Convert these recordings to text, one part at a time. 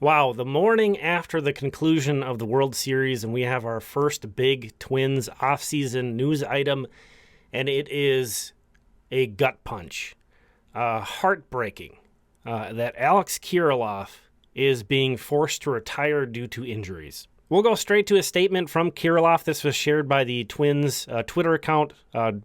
Wow, the morning after the conclusion of the World Series, and we have our first big Twins offseason news item, and it is a gut punch. Heartbreaking that Alex Kirilloff is being forced to retire due to injuries. We'll go straight to a statement from Kirilloff. This was shared by the Twins Twitter account,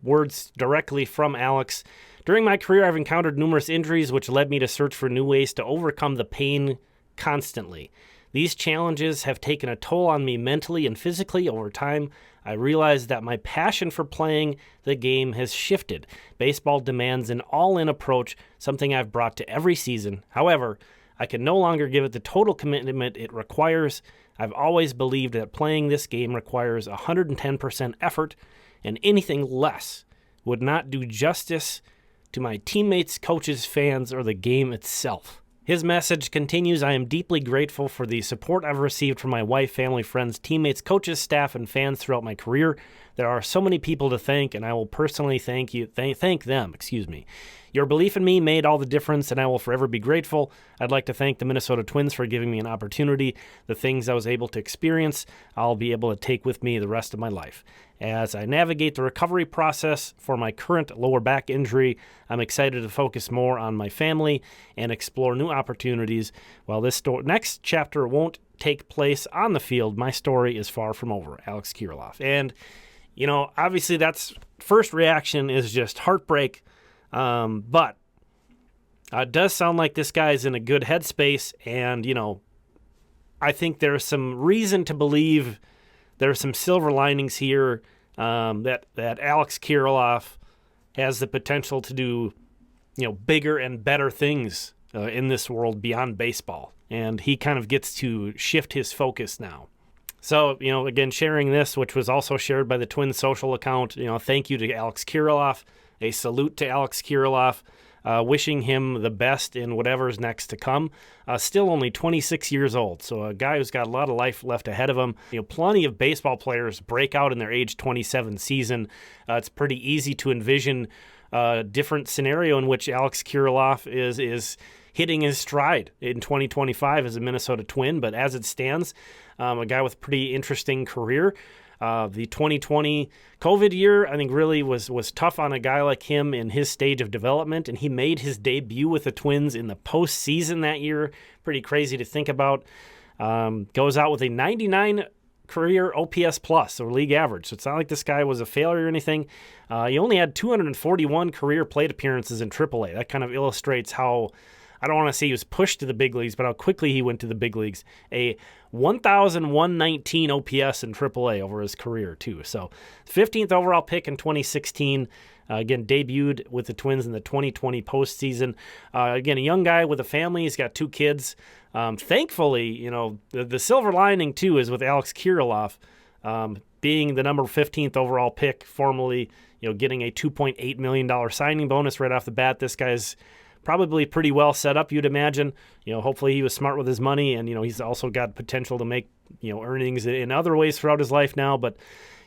words directly from Alex. During my career, I've encountered numerous injuries, which led me to search for new ways to overcome the pain constantly. These challenges have taken a toll on me mentally and physically over time. I realized that my passion for playing the game has shifted. Baseball demands an all-in approach, something I've brought to every season. However, I can no longer give it the total commitment it requires. I've always believed that playing this game requires 110% effort, and anything less would not do justice to my teammates, coaches, fans, or the game itself. His message continues, I am deeply grateful for the support I've received from my wife, family, friends, teammates, coaches, staff, and fans throughout my career. There are so many people to thank, and I will personally thank them. Your belief in me made all the difference, and I will forever be grateful. I'd like to thank the Minnesota Twins for giving me an opportunity. The things I was able to experience, I'll be able to take with me the rest of my life. As I navigate the recovery process for my current lower back injury, I'm excited to focus more on my family and explore new opportunities. While this next chapter won't take place on the field, my story is far from over. Alex Kirilloff. And, obviously that's first reaction is just heartbreak. But it does sound like this guy's in a good headspace, and, I think there's some reason to believe there's some silver linings here, that Alex Kirilloff has the potential to do, bigger and better things in this world beyond baseball, and he kind of gets to shift his focus now. So, again, sharing this, which was also shared by the Twins social account, thank you to Alex Kirilloff. A salute to Alex Kirilloff, wishing him the best in whatever's next to come. Still only 26 years old, so a guy who's got a lot of life left ahead of him. Plenty of baseball players break out in their age 27 season. It's pretty easy to envision a different scenario in which Alex Kirilloff is hitting his stride in 2025 as a Minnesota Twin, but as it stands, a guy with a pretty interesting career. The 2020 COVID year, I think, really was tough on a guy like him in his stage of development, and he made his debut with the Twins in the postseason that year. Pretty crazy to think about. Goes out with a 99 career OPS plus, or league average, so it's not like this guy was a failure or anything. He only had 241 career plate appearances in AAA. That kind of illustrates how, I don't want to say he was pushed to the big leagues, but how quickly he went to the big leagues. A 1,119 OPS in AAA over his career, too. So 15th overall pick in 2016. Again, debuted with the Twins in the 2020 postseason. Again, a young guy with a family. He's got 2 kids. Thankfully, the silver lining, too, is with Alex Kirilloff being the number 15th overall pick, formerly, getting a $2.8 million signing bonus right off the bat. This guy's probably pretty well set up, you'd imagine. Hopefully he was smart with his money, and, he's also got potential to make, earnings in other ways throughout his life now. But,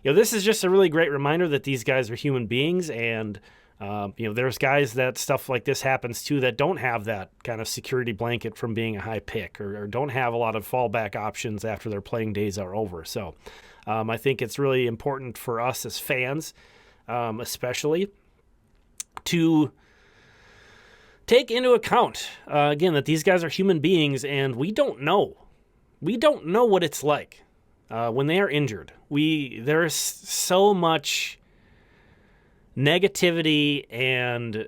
this is just a really great reminder that these guys are human beings, and, there's guys that stuff like this happens to that don't have that kind of security blanket from being a high pick, or don't have a lot of fallback options after their playing days are over. So I think it's really important for us as fans, especially, to take into account, again, that these guys are human beings, and we don't know. We don't know what it's like when they are injured. There's so much negativity and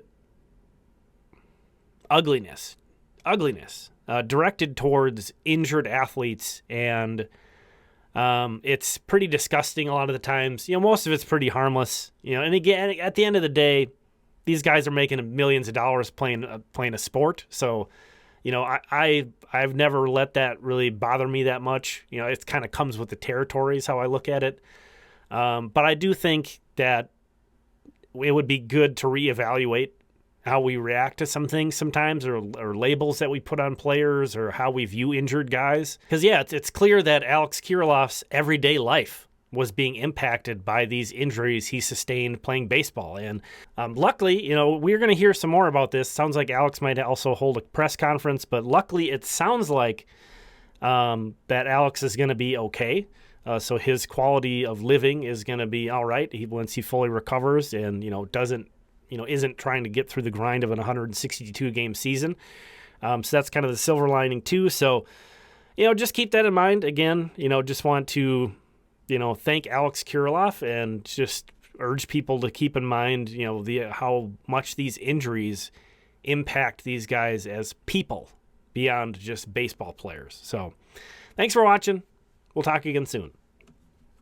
ugliness directed towards injured athletes, and it's pretty disgusting a lot of the times. Most of it's pretty harmless. And again, at the end of the day, these guys are making millions of dollars playing a sport. So, I've never let that really bother me that much. It kind of comes with the territory is how I look at it. But I do think that it would be good to reevaluate how we react to some things sometimes, or labels that we put on players, or how we view injured guys. Because, it's clear that Alex Kirilloff's everyday life was being impacted by these injuries he sustained playing baseball. And luckily, we're going to hear some more about this. Sounds like Alex might also hold a press conference, but luckily it sounds like that Alex is going to be okay. So his quality of living is going to be all right once he fully recovers and, isn't trying to get through the grind of an 162 game season. So that's kind of the silver lining too. So, just keep that in mind. Again, just want to, thank Alex Kirilloff and just urge people to keep in mind, how much these injuries impact these guys as people beyond just baseball players. So thanks for watching. We'll talk again soon.